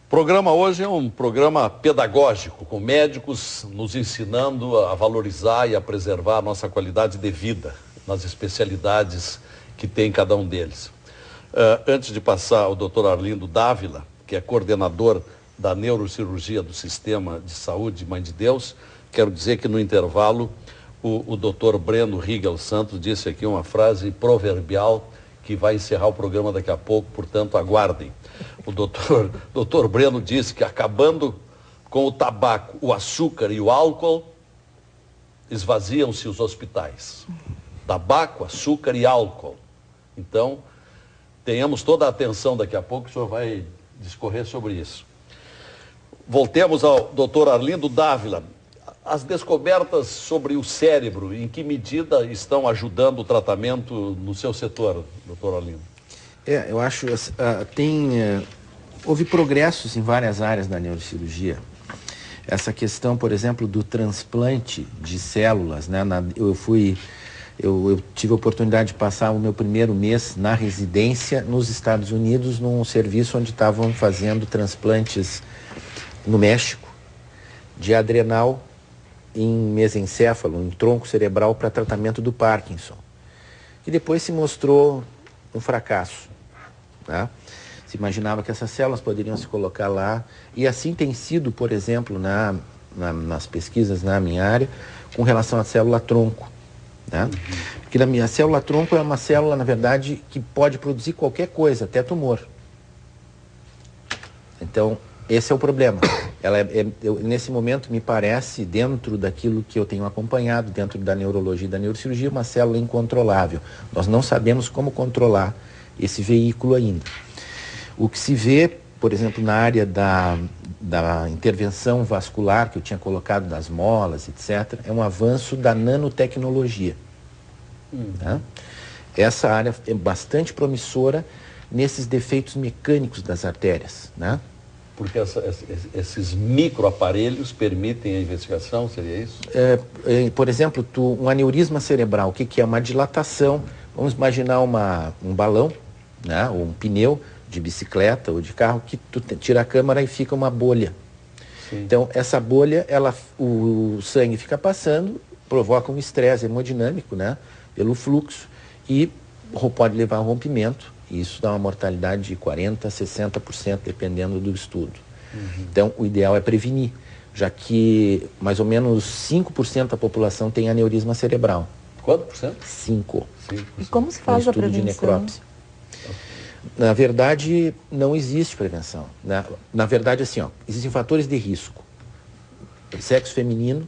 O programa hoje é um programa pedagógico, com médicos nos ensinando a valorizar e a preservar a nossa qualidade de vida, nas especialidades que tem cada um deles. Antes de passar ao Dr. Arlindo Dávila, que é coordenador da neurocirurgia do Sistema de Saúde Mãe de Deus, quero dizer que no intervalo o Dr. Breno Rigel Santos disse aqui uma frase proverbial que vai encerrar o programa daqui a pouco, portanto aguardem. O doutor Breno disse que acabando com o tabaco, o açúcar e o álcool, esvaziam-se os hospitais. Tabaco, açúcar e álcool. Então, tenhamos toda a atenção daqui a pouco, o senhor vai discorrer sobre isso. Voltemos ao doutor Arlindo Dávila. As descobertas sobre o cérebro, em que medida estão ajudando o tratamento no seu setor, doutor Arlindo? Eu acho houve progressos em várias áreas da neurocirurgia. Essa questão, por exemplo, do transplante de células, né? Eu tive a oportunidade de passar o meu primeiro mês na residência nos Estados Unidos, num serviço onde estavam fazendo transplantes no México, de adrenal em mesencéfalo, em tronco cerebral para tratamento do Parkinson. E depois se mostrou um fracasso, né? Se imaginava que essas células poderiam se colocar lá, e assim tem sido, por exemplo, nas pesquisas na minha área, com relação à célula-tronco. Né? Porque a célula-tronco é uma célula, na verdade, que pode produzir qualquer coisa, até tumor. Então, esse é o problema. Nesse momento, me parece, dentro daquilo que eu tenho acompanhado, dentro da neurologia e da neurocirurgia, uma célula incontrolável. Nós não sabemos como controlar esse veículo ainda. O que se vê, por exemplo, na área da intervenção vascular, que eu tinha colocado das molas, etc., é um avanço da nanotecnologia. Tá? Essa área é bastante promissora nesses defeitos mecânicos das artérias, né? Porque esses microaparelhos permitem a investigação, seria isso? Por exemplo, um aneurisma cerebral, o que é? Uma dilatação. Vamos imaginar um balão, né? Ou um pneu de bicicleta ou de carro, que tu tira a câmara e fica uma bolha. Sim. Então, essa bolha, o sangue fica passando, provoca um estresse hemodinâmico, né? Pelo fluxo, e pode levar a um rompimento. E isso dá uma mortalidade de 40% a 60%, dependendo do estudo. Então, o ideal é prevenir, já que mais ou menos 5% da população tem aneurisma cerebral. Quanto por cento? 5%. E como se faz a prevenção? De necrópsia. Na verdade, não existe prevenção. Na verdade, assim, existem fatores de risco. Sexo feminino,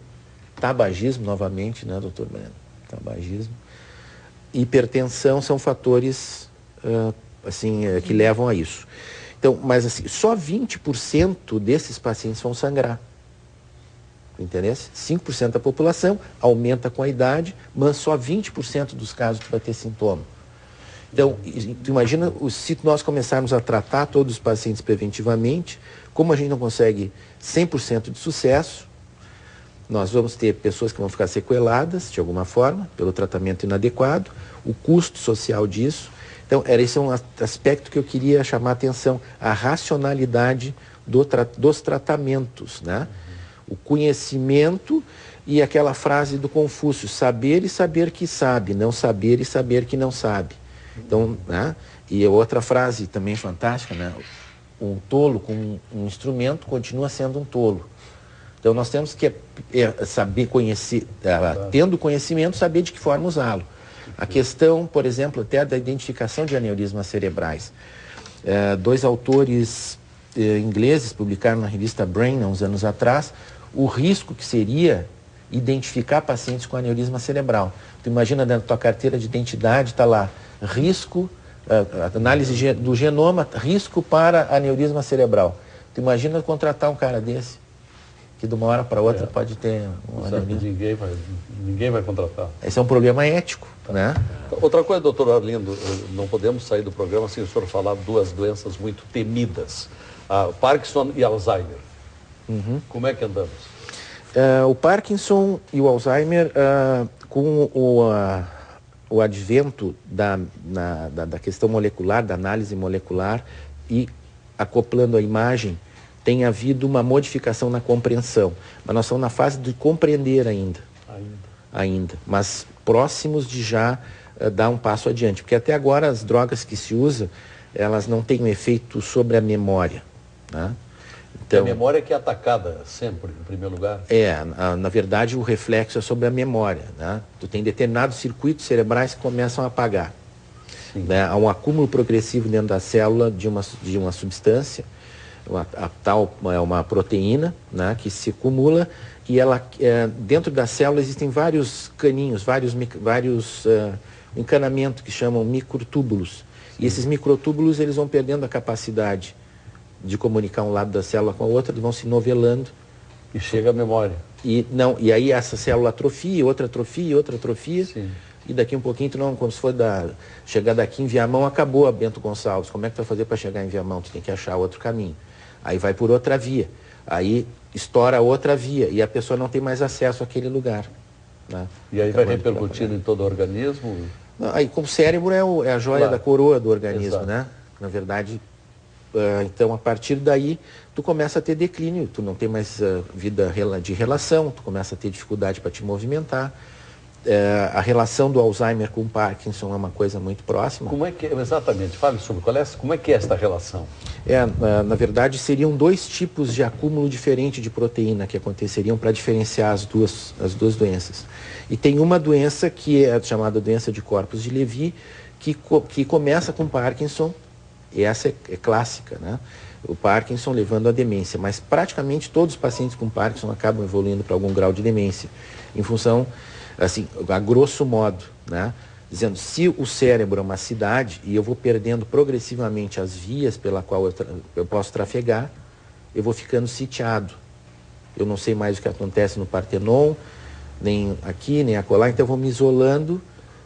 tabagismo, novamente, né, doutor Breno? Tabagismo. Hipertensão são fatores que levam a isso. Então, mas assim, só 20% desses pacientes vão sangrar. Entendeu? 5% da população aumenta com a idade, mas só 20% dos casos que vai ter sintoma. Então, tu imagina se nós começarmos a tratar todos os pacientes preventivamente, como a gente não consegue 100% de sucesso, nós vamos ter pessoas que vão ficar sequeladas, de alguma forma, pelo tratamento inadequado, o custo social disso. Então, esse é um aspecto que eu queria chamar a atenção, a racionalidade dos tratamentos, né? O conhecimento e aquela frase do Confúcio, saber e saber que sabe, não saber e saber que não sabe. Então, né? E outra frase também fantástica, né? Um tolo com um instrumento continua sendo um tolo. Então, nós temos que saber conhecer, tendo conhecimento, saber de que forma usá-lo. A questão, por exemplo, até da identificação de aneurismas cerebrais. Dois autores ingleses publicaram na revista Brain, há uns anos atrás, o risco que seria identificar pacientes com aneurisma cerebral. Tu imagina dentro da tua carteira de identidade, está lá, risco, análise do genoma, risco para aneurisma cerebral. Tu imagina contratar um cara desse, que de uma hora para outra pode ter um aneurisma. Ninguém vai contratar. Esse é um problema ético, né? Outra coisa, doutor Arlindo, não podemos sair do programa sem o senhor falar de duas doenças muito temidas, Parkinson e Alzheimer. Como é que andamos? O Parkinson e o Alzheimer, com o advento da questão molecular, da análise molecular, e acoplando a imagem tem havido uma modificação na compreensão. Mas nós estamos na fase de compreender ainda. Mas próximos de já dar um passo adiante. Porque até agora as drogas que se usam, elas não têm um efeito sobre a memória, né? Então, a memória que é atacada sempre, em primeiro lugar? Na verdade, o reflexo é sobre a memória, né? Tu tem determinados circuitos cerebrais que começam a apagar. Né? Há um acúmulo progressivo dentro da célula de uma substância, uma proteína, né, que se acumula, e ela, dentro da célula existem vários caninhos, vários encanamentos que chamam microtúbulos. E esses microtúbulos, eles vão perdendo a capacidade de comunicar um lado da célula com a outra, eles vão se novelando. E chega a memória. E aí essa célula atrofia, outra atrofia. Sim. E daqui um pouquinho, como se for chegar daqui em Viamão, acabou a Bento Gonçalves. Como é que tu vai fazer para chegar em Viamão? Tu tem que achar outro caminho. Aí vai por outra via. Aí estoura outra via e a pessoa não tem mais acesso àquele lugar. Né? E aí vai repercutindo em todo o organismo? Não, aí como o cérebro é a joia da coroa do organismo, né? Na verdade, então a partir daí tu começa a ter declínio, tu não tem mais vida de relação, tu começa a ter dificuldade para te movimentar. A relação do Alzheimer com o Parkinson é uma coisa muito próxima. Como é que exatamente? Fale sobre como é que é esta relação? Na verdade, seriam dois tipos de acúmulo diferente de proteína que aconteceriam para diferenciar as duas doenças. E tem uma doença que é chamada doença de Corpus de Levy, que começa com Parkinson, e essa é clássica, né? O Parkinson levando à demência, mas praticamente todos os pacientes com Parkinson acabam evoluindo para algum grau de demência, em função, assim, a grosso modo, né? Dizendo, se o cérebro é uma cidade e eu vou perdendo progressivamente as vias pela qual eu posso trafegar, eu vou ficando sitiado. Eu não sei mais o que acontece no Partenon, nem aqui, nem acolá, então eu vou me isolando,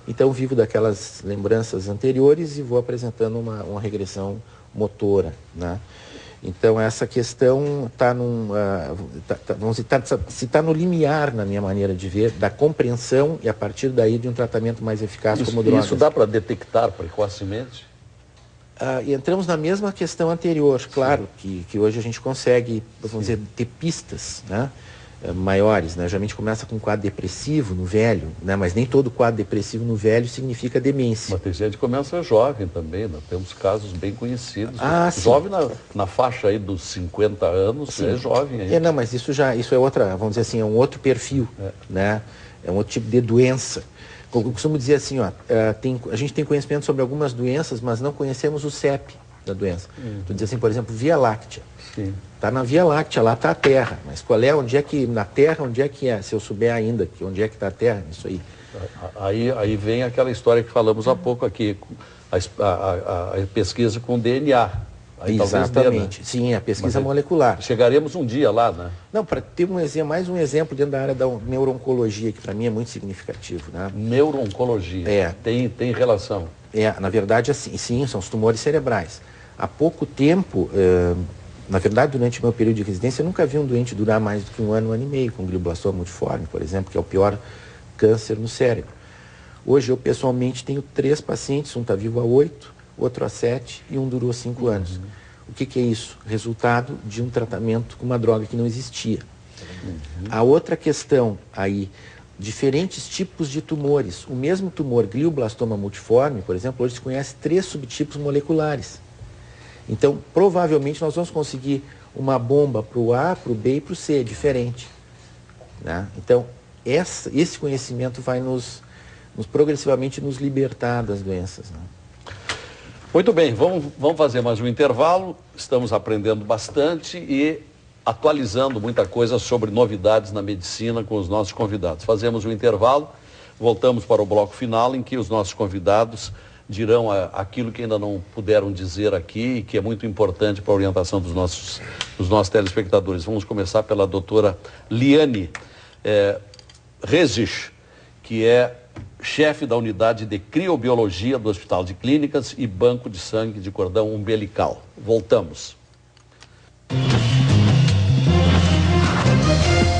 então eu vivo daquelas lembranças anteriores e vou apresentando uma regressão motora, né? Então essa questão está no limiar, na minha maneira de ver, da compreensão e a partir daí de um tratamento mais eficaz como drogas. Isso dá para detectar precocemente? E entramos na mesma questão anterior, claro, que hoje a gente consegue, vamos dizer, ter pistas, né, maiores, né? Geralmente começa com um quadro depressivo no velho, né? Mas nem todo quadro depressivo no velho significa demência. Mas tem gente que começa jovem também, né? Temos casos bem conhecidos. Sim. Jovem na faixa aí dos 50 anos, é jovem ainda. Não, mas isso é outra, vamos dizer assim, é um outro perfil, né? É um outro tipo de doença. Eu costumo dizer assim, a gente tem conhecimento sobre algumas doenças, mas não conhecemos o CEP da doença. Tu diz assim, por exemplo, Via Láctea. Está na Via Láctea, lá está a Terra. Mas onde é que, na Terra, onde é que é? Se eu souber ainda onde é que está a Terra, isso aí. Aí vem aquela história que falamos há pouco aqui, a pesquisa com DNA. Aí exatamente, sim, a pesquisa molecular. Chegaremos um dia lá, né? Não, para ter mais um exemplo dentro da área da neuro-oncologia, que para mim é muito significativo, né? Neuro-oncologia, tem relação? Na verdade, assim, sim, são os tumores cerebrais. Há pouco tempo, na verdade, durante o meu período de residência, eu nunca vi um doente durar mais do que um ano e meio, com glioblastoma multiforme, por exemplo, que é o pior câncer no cérebro. Hoje, eu pessoalmente tenho 3 pacientes, um está vivo há 8, outro há 7 e um durou 5 anos. O que é isso? Resultado de um tratamento com uma droga que não existia. A outra questão aí, diferentes tipos de tumores. O mesmo tumor, glioblastoma multiforme, por exemplo, hoje se conhece 3 subtipos moleculares. Então, provavelmente, nós vamos conseguir uma bomba para o A, para o B e para o C, diferente. Né? Então, esse conhecimento vai nos progressivamente nos libertar das doenças. Né? Muito bem, vamos fazer mais um intervalo. Estamos aprendendo bastante e atualizando muita coisa sobre novidades na medicina com os nossos convidados. Fazemos um intervalo, voltamos para o bloco final, em que os nossos convidados dirão aquilo que ainda não puderam dizer aqui e que é muito importante para a orientação dos nossos telespectadores. Vamos começar pela doutora Liane Rezich, que é chefe da unidade de criobiologia do Hospital de Clínicas e Banco de Sangue de Cordão Umbilical. Voltamos.